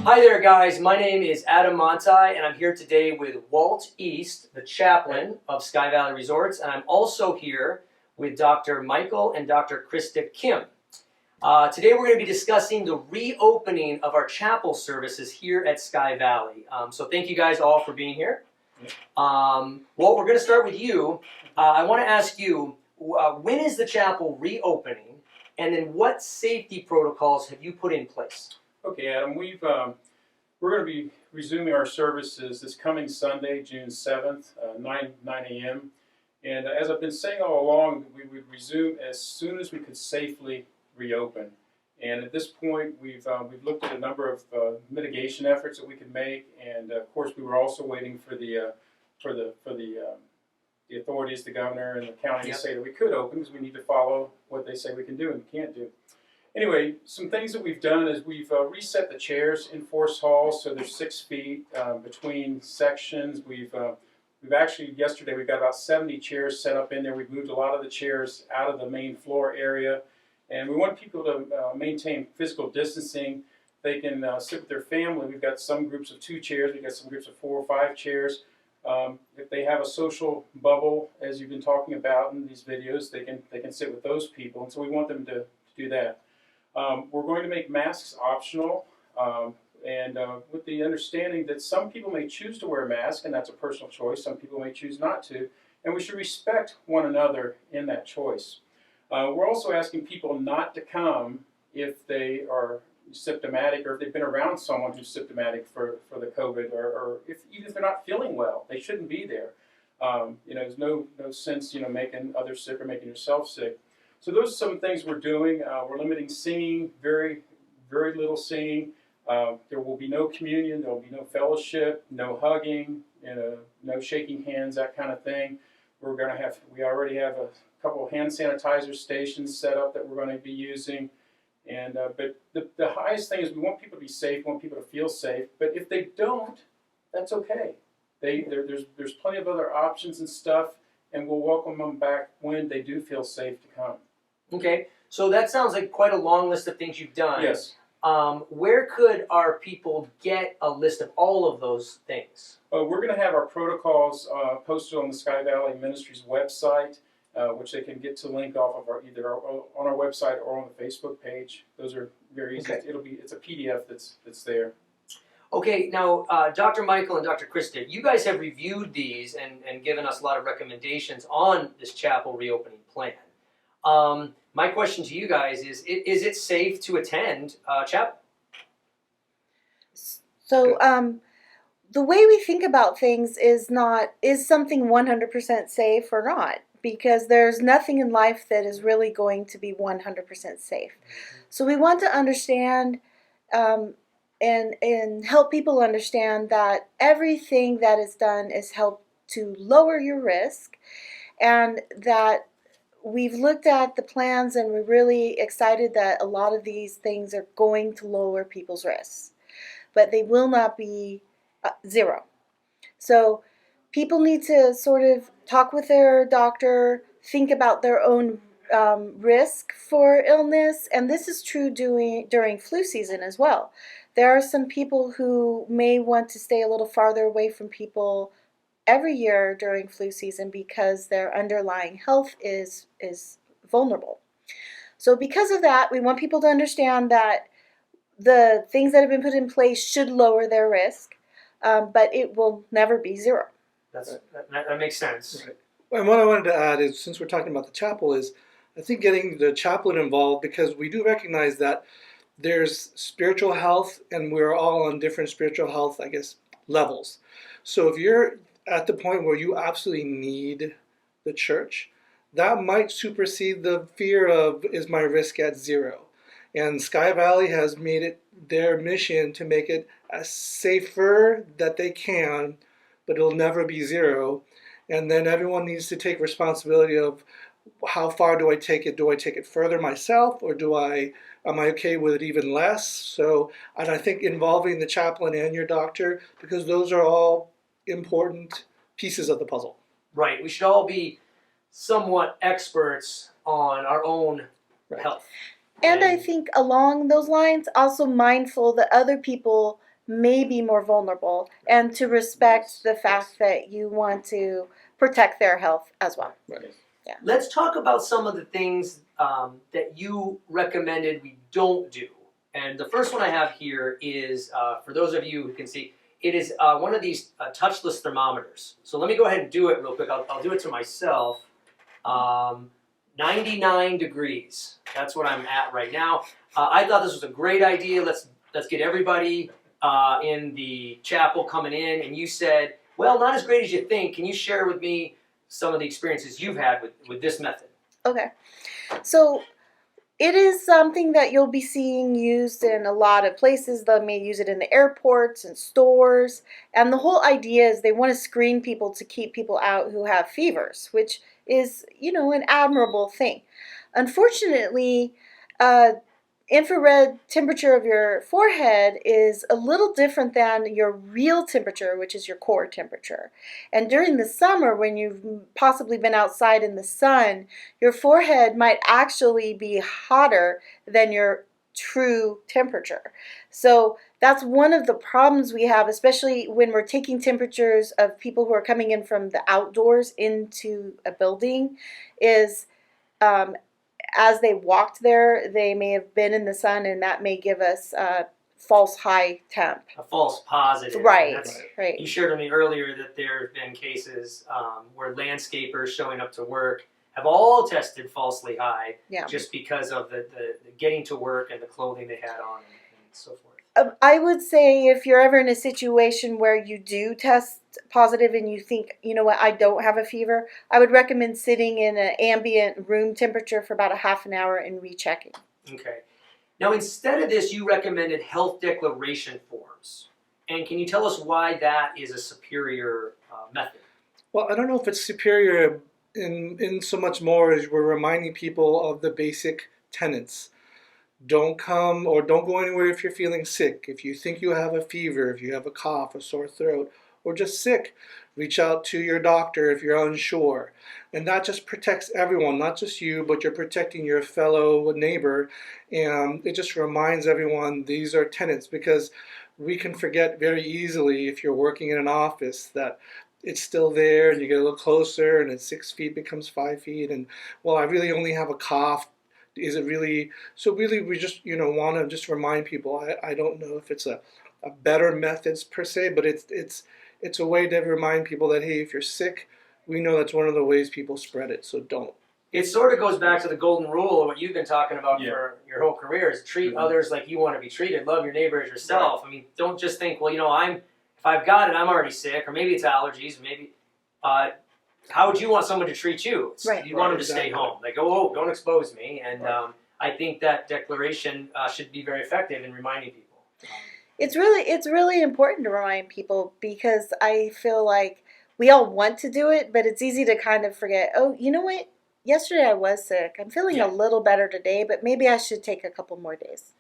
Hi there, guys. My name is Adam Monti, and I'm here today with Walt East, the chaplain of Sky Valley Resorts, and I'm also here with Dr. Michael and Dr. Krista Kim. Today we're going to be discussing the reopening of our chapel services here at Sky Valley. So thank you guys all for being here. Walt, we're going to start with you. I want to ask you, when is the chapel reopening, and then what safety protocols have you put in place? Okay, Adam, we're going to be resuming our services this coming Sunday, June 7th, 9 a.m. And as I've been saying all along, we would resume as soon as we could safely reopen. And at this point, we've looked at a number of mitigation efforts that we could make, and of course, we were also waiting for the authorities, the governor and the county, to say that we could open, because we need to follow what they say we can do and can't do. Anyway, some things that we've done is we've reset the chairs in Force Hall, so there's 6 feet between sections. We've actually, yesterday, we got about 70 chairs set up in there. We've moved a lot of the chairs out of the main floor area, and we want people to maintain physical distancing. They can sit with their family. We've got some groups of 2 chairs. We've got some groups of 4 or 5 chairs. If they have a social bubble, as you've been talking about in these videos, they can sit with those people, and so we want them to do that. We're going to make masks optional, and with the understanding that some people may choose to wear a mask, and that's a personal choice. Some people may choose not to, and we should respect one another in that choice. We're also asking people not to come if they are symptomatic, or if they've been around someone who's symptomatic for the COVID, or even if they're not feeling well, they shouldn't be there. There's no sense making others sick or making yourself sick. So those are some things we're doing. We're limiting singing, very, very little singing. There will be no communion, there will be no fellowship, no hugging, no shaking hands, that kind of thing. We already have a couple of hand sanitizer stations set up that we're going to be using. And but the highest thing is we want people to be safe, we want people to feel safe. But if they don't, that's okay. There's plenty of other options and stuff, and we'll welcome them back when they do feel safe to come. Okay, so that sounds like quite a long list of things you've done. Yes. Where could our people get a list of all of those things? We're going to have our protocols posted on the Sky Valley Ministries website, which they can get to link off of either on our website or on the Facebook page. Those are very easy. Okay. It's a PDF that's there. Okay, now Dr. Michael and Dr. Krista, you guys have reviewed these and given us a lot of recommendations on this chapel reopening plan. My question to you guys is it safe to attend chapel? So the way we think about things is something 100% safe or not, because there's nothing in life that is really going to be 100% safe. So we want to understand and help people understand that everything that is done is helped to lower your risk, and that we've looked at the plans and we're really excited that a lot of these things are going to lower people's risks, but they will not be zero. So people need to sort of talk with their doctor, think about their own risk for illness, and this is true during flu season as well. There are some people who may want to stay a little farther away from people every year during flu season because their underlying health is vulnerable. So because of that, we want people to understand that the things that have been put in place should lower their risk, but it will never be zero. That makes sense. Right. And what I wanted to add is, since we're talking about the chapel, is I think getting the chaplain involved, because we do recognize that there's spiritual health, and we're all on different spiritual health, levels. So if you're at the point where you absolutely need the church, that might supersede the fear of, is my risk at zero? And Sky Valley has made it their mission to make it as safer that they can, but it'll never be zero. And then everyone needs to take responsibility of, how far do I take it? Do I take it further myself, or am I okay with it even less? So, and I think involving the chaplain and your doctor, because those are all important pieces of the puzzle. Right. We should all be somewhat experts on our own health. And I think along those lines, also mindful that other people may be more vulnerable, and to respect the fact that you want to protect their health as well. Right. Let's talk about some of the things that you recommended we don't do. And the first one I have here is, for those of you who can see, it is one of these touchless thermometers. So let me go ahead and do it real quick. I'll do it to myself. 99 degrees. That's what I'm at right now. I thought this was a great idea. Let's get everybody in the chapel coming in. And you said, well, not as great as you think. Can you share with me some of the experiences you've had with this method? Okay. So it is something that you'll be seeing used in a lot of places. They may use it in the airports and stores. And the whole idea is they want to screen people to keep people out who have fevers, which is, an admirable thing. Unfortunately, infrared temperature of your forehead is a little different than your real temperature, which is your core temperature. And during the summer, when you've possibly been outside in the sun, your forehead might actually be hotter than your true temperature. So that's one of the problems we have, especially when we're taking temperatures of people who are coming in from the outdoors into a building, is as they walked there, they may have been in the sun, and that may give us a false high temp. A false positive. Right, right. You shared with me earlier that there have been cases where landscapers showing up to work have all tested falsely high, just because of the getting to work and the clothing they had on and so forth. I would say if you're ever in a situation where you do test positive and you think, you know what, I don't have a fever, I would recommend sitting in an ambient room temperature for about a half an hour and rechecking. Okay. Now, instead of this, you recommended health declaration forms. And can you tell us why that is a superior method? Well, I don't know if it's superior in so much more as we're reminding people of the basic tenets. Don't come or don't go anywhere if you're feeling sick. If you think you have a fever, if you have a cough, a sore throat, or just sick, reach out to your doctor if you're unsure. And that just protects everyone, not just you, but you're protecting your fellow neighbor. And it just reminds everyone these are tenets, because we can forget very easily if you're working in an office that it's still there, and you get a little closer and at 6 feet becomes 5 feet, and well, I really only have a cough. Is it really? So really we just want to just remind people. I don't know if it's a better methods per se, but it's a way to remind people that, hey, if you're sick, we know that's one of the ways people spread it, so don't. It sort of goes back to the golden rule of what you've been talking about for your whole career, is treat others like you want to be treated. Love your neighbor as yourself. Right. I mean, don't just think, well, if I've got it, I'm already sick, or maybe it's allergies, maybe. How would you want someone to treat you? Right. You want them to stay home. They go, oh, don't expose me. And I think that declaration should be very effective in reminding people. It's really important to remind people, because I feel like we all want to do it, but it's easy to kind of forget, oh, you know what? Yesterday I was sick. I'm feeling a little better today, but maybe I should take a couple more days.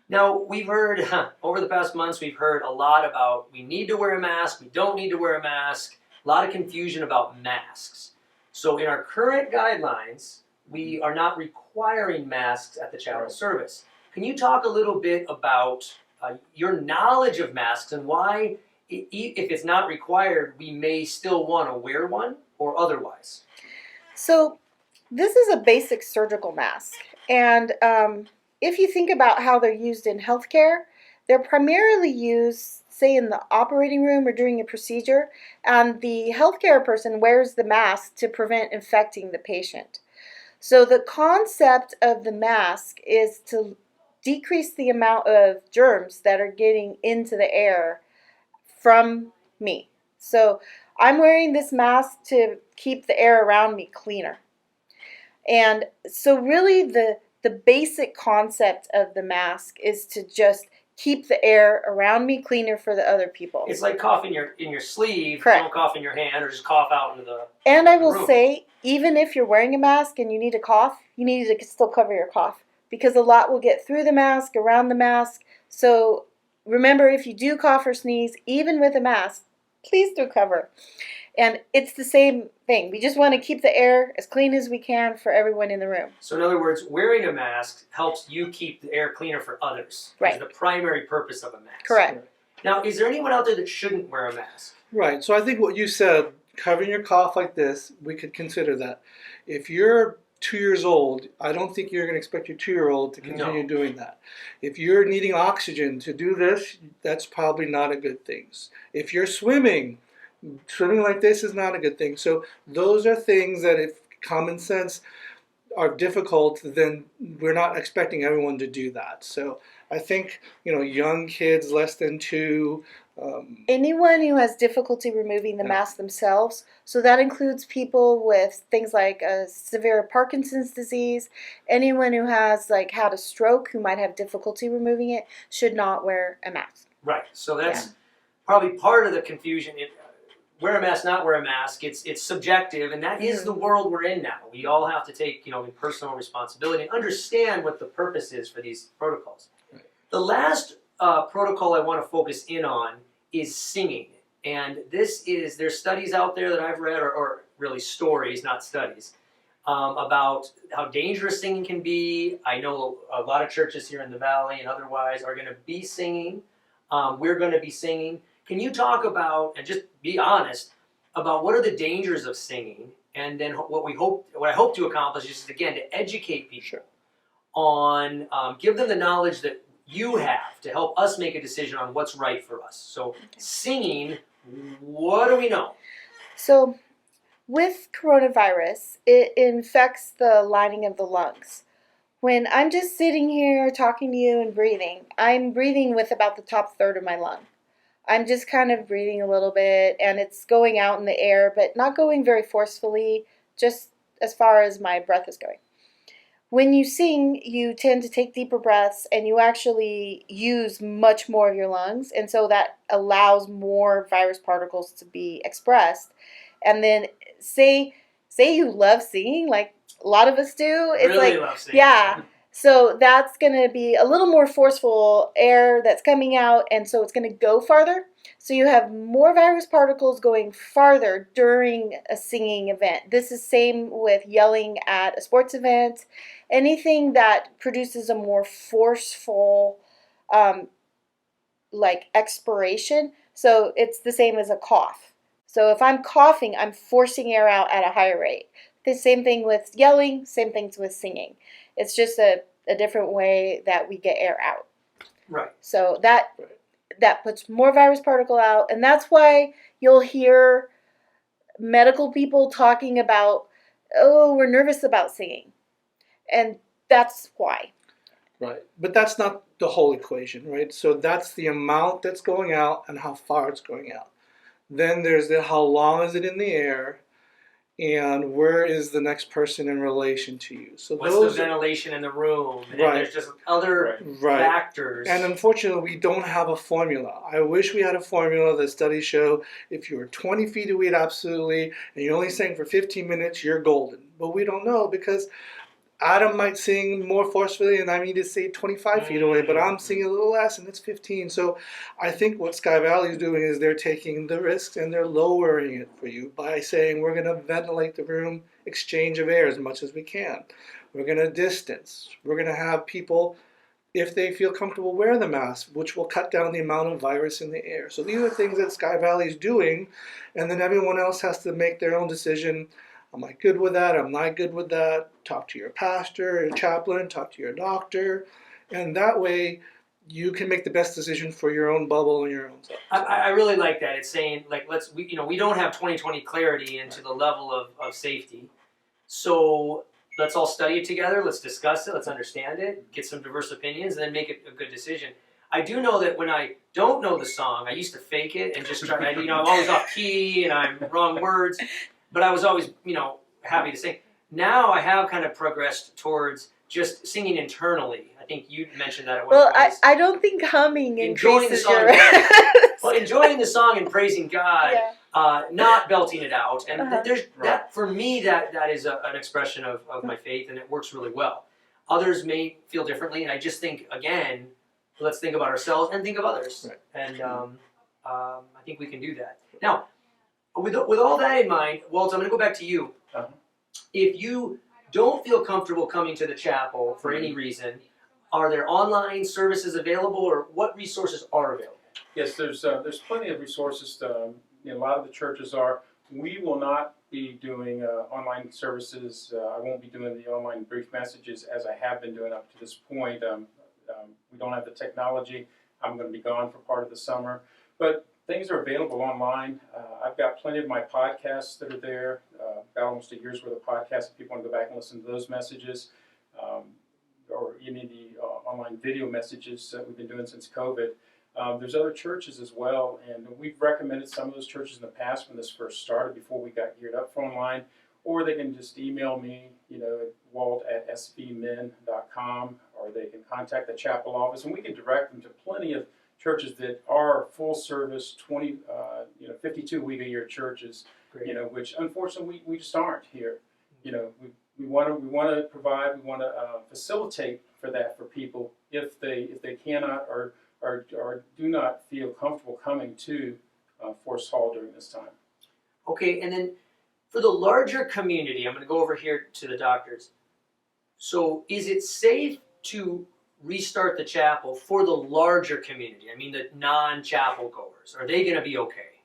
Now, we've heard, over the past months, we've heard a lot about we need to wear a mask, we don't need to wear a mask. A lot of confusion about masks. So in our current guidelines, we are not requiring masks at the chapel service. Can you talk a little bit about your knowledge of masks and why, if it's not required, we may still want to wear one or otherwise? So this is a basic surgical mask. And if you think about how they're used in healthcare, they're primarily used, say, in the operating room or during a procedure, and the healthcare person wears the mask to prevent infecting the patient. So the concept of the mask is to decrease the amount of germs that are getting into the air from me. So I'm wearing this mask to keep the air around me cleaner. And so really the basic concept of the mask is to just keep the air around me cleaner for the other people. It's like coughing in your sleeve. Correct. Don't cough in your hand, or just cough out into the And I will room. say, even if you're wearing a mask and you need to cough, you need to still cover your cough, because a lot will get through the mask, around the mask. So remember, if you do cough or sneeze, even with a mask, please do cover. And it's the same thing. We just want to keep the air as clean as we can for everyone in the room. So in other words, wearing a mask helps you keep the air cleaner for others. Right. It's the primary purpose of a mask. Correct. Now, is there anyone out there that shouldn't wear a mask? Right. So I think what you said, covering your cough like this, we could consider that. If you're 2 years old, I don't think you're going to expect your 2-year-old to continue No. doing that. If you're needing oxygen to do this, that's probably not a good thing. If you're swimming like this is not a good thing. So those are things that, if common sense are difficult, then we're not expecting everyone to do that. So I think, young kids less than 2. Anyone who has difficulty removing the Yeah. mask themselves, so that includes people with things like severe Parkinson's disease, anyone who has had a stroke who might have difficulty removing it, should not wear a mask. Right. So that's probably part of the confusion. Wear a mask, not wear a mask. It's subjective, and that is the world we're in now. We all have to take personal responsibility and understand what the purpose is for these protocols. Right. The last protocol I want to focus in on is singing, and there's studies out there that I've read, or really stories, not studies, about how dangerous singing can be. I know a lot of churches here in the Valley and otherwise are going to be singing. We're going to be singing. Can you talk about, and just be honest, about what are the dangers of singing, and then what I hope to accomplish is, again, to educate people on, give them the knowledge that you have to help us make a decision on what's right for us. So singing, what do we know? So with coronavirus, it infects the lining of the lungs. When I'm just sitting here talking to you and breathing, I'm breathing with about the top third of my lung. I'm just kind of breathing a little bit, and it's going out in the air, but not going very forcefully, just as far as my breath is going. When you sing, you tend to take deeper breaths, and you actually use much more of your lungs, and so that allows more virus particles to be expressed. And then say you love singing, like a lot of us do. It's really love singing. Yeah. So that's going to be a little more forceful air that's coming out, and so it's going to go farther. So you have more virus particles going farther during a singing event. This is same with yelling at a sports event. Anything that produces a more forceful expiration. So it's the same as a cough. So if I'm coughing, I'm forcing air out at a higher rate. The same thing with yelling, same things with singing. It's just a different way that we get air out. Right. So that puts more virus particle out, and that's why you'll hear medical people talking about, oh, we're nervous about singing. And that's why. Right. But that's not the whole equation, right? So that's the amount that's going out and how far it's going out. Then there's how long is it in the air, and where is the next person in relation to you. So what's the ventilation in the room? And there's just other factors. And unfortunately, we don't have a formula. I wish we had a formula that studies show if you're 20 feet away, absolutely, and you only sing for 15 minutes, you're golden. But we don't know, because Adam might sing more forcefully, and I need to say 25 feet away, but I'm singing a little less, and it's 15. So I think what Sky Valley is doing is they're taking the risks, and they're lowering it for you by saying we're going to ventilate the room, exchange of air as much as we can. We're going to distance. We're going to have people, if they feel comfortable, wear the mask, which will cut down the amount of virus in the air. So these are things that Sky Valley is doing, and then everyone else has to make their own decision. Am I good with that? I'm not good with that. Talk to your pastor, your chaplain, talk to your doctor. And that way you can make the best decision for your own bubble and your own self. I really like that. It's saying, we don't have 20/20 clarity into the level of safety. So let's all study it together. Let's discuss it. Let's understand it. Get some diverse opinions, and then make it a good decision. I do know that when I don't know the song, I used to fake it and just try. I'm always off key and I'm wrong words. But I was always, happy to sing. Now I have kind of progressed towards just singing internally. I think you mentioned that at one point. Well, I don't think humming increases your... Well, enjoying the song and praising God, not belting it out. And there's that, for me, that is an expression of my faith, and it works really well. Others may feel differently, and I just think, again, let's think about ourselves and think of others. Right. And I think we can do that. Now, with all that in mind, Walt, I'm going to go back to you. If you don't feel comfortable coming to the chapel for any reason, are there online services available, or what resources are available? Yes, there's plenty of resources. A lot of the churches are. We will not be doing online services. I won't be doing the online brief messages as I have been doing up to this point. We don't have the technology. I'm going to be gone for part of the summer, but things are available online. I've got plenty of my podcasts that are there. Got almost a year's worth of podcasts if people want to go back and listen to those messages, or any of the online video messages that we've been doing since COVID. There's other churches as well, and we've recommended some of those churches in the past when this first started, before we got geared up for online. Or they can just email me, at walt@svmin.com, or they can contact the chapel office, and we can direct them to plenty of churches that are full service 52-week-a-year churches. Great. Which unfortunately we just aren't here. We want to provide, we want to facilitate for that for people if they cannot or do not feel comfortable coming to Forest Hall during this time. Okay, and then for the larger community, I'm going to go over here to the doctors. So is it safe to restart the chapel for the larger community? I mean, the non-chapel goers. Are they going to be okay?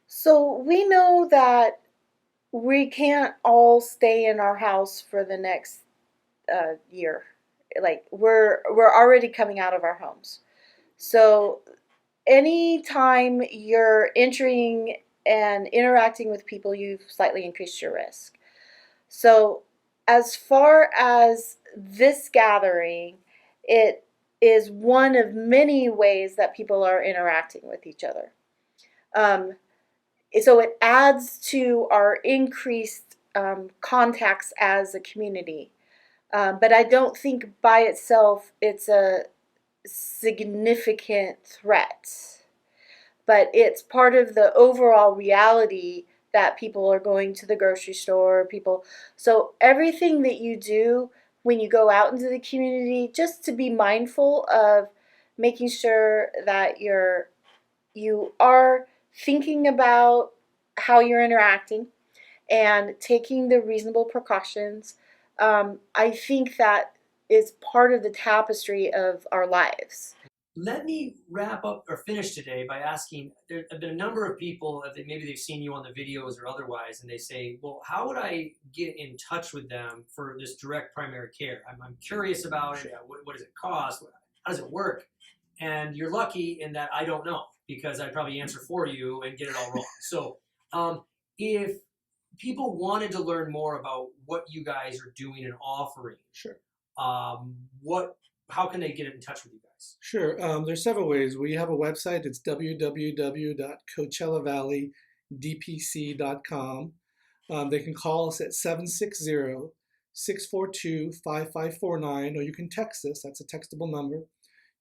So we know that we can't all stay in our house for the next year. Like we're already coming out of our homes. So anytime you're entering and interacting with people, you've slightly increased your risk. So as far as this gathering, it is one of many ways that people are interacting with each other. So it adds to our increased contacts as a community. But I don't think by itself it's a significant threat. But it's part of the overall reality that people are going to the grocery store, so everything that you do when you go out into the community, just to be mindful of making sure that you are thinking about how you're interacting and taking the reasonable precautions. I think that is part of the tapestry of our lives. Let me wrap up or finish today by asking, there have been a number of people, maybe they've seen you on the videos or otherwise, and they say, well, how would I get in touch with them for this direct primary care? I'm curious about it. What does it cost? How does it work? And you're lucky in that I don't know, because I'd probably answer for you and get it all wrong. So if people wanted to learn more about what you guys are doing and offering, Sure. how can they get in touch with you guys? Sure. There's several ways. We have a website. It's www.coachellavalley.dpc.com. They can call us at 760-642-5549, or you can text us. That's a textable number.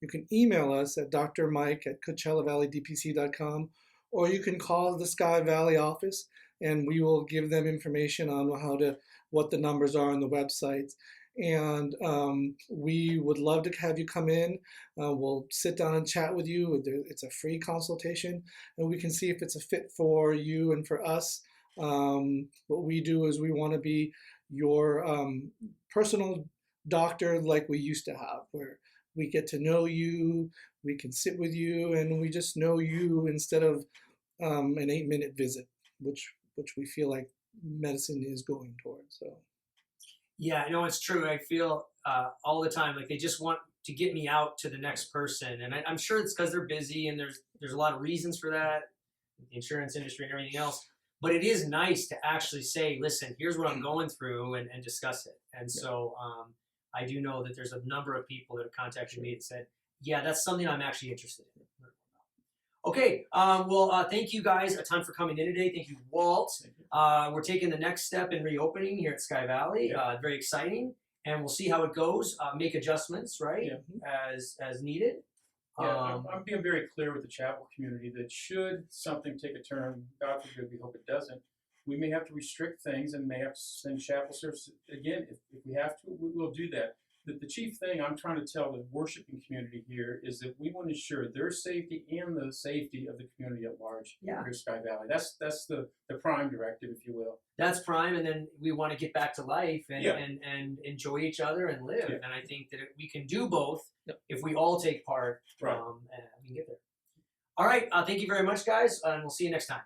You can email us at drmike@coachellavalley.dpc.com, or you can call the Sky Valley office, and we will give them information on what the numbers are on the website. And we would love to have you come in. We'll sit down and chat with you. It's a free consultation, and we can see if it's a fit for you and for us. What we do is we want to be your personal doctor like we used to have, where we get to know you, we can sit with you, and we just know you instead of an 8-minute visit, which we feel like medicine is going towards. So. Yeah, it's true. I feel all the time like they just want to get me out to the next person, and I'm sure it's because they're busy, and there's a lot of reasons for that, the insurance industry and everything else. But it is nice to actually say, listen, here's what I'm going through, and discuss it. And so I do know that there's a number of people that have contacted me and said, yeah, that's something I'm actually interested in. Okay, thank you guys a ton for coming in today. Thank you, Walt. We're taking the next step in reopening here at Sky Valley. Very exciting, and we'll see how it goes. Make adjustments, right, as needed. Yeah, I'm being very clear with the chapel community that should something take a turn, God forbid, we hope it doesn't, we may have to restrict things and may have to send chapel service again. If we have to, we will do that. The chief thing I'm trying to tell the worshiping community here is that we want to ensure their safety and the safety of the community at large here at Sky Valley. That's the prime directive, if you will. That's prime, and then we want to get back to life and enjoy each other and live. And I think that we can do both if we all take part. And we can get there. All right. Thank you very much, guys, and we'll see you next time.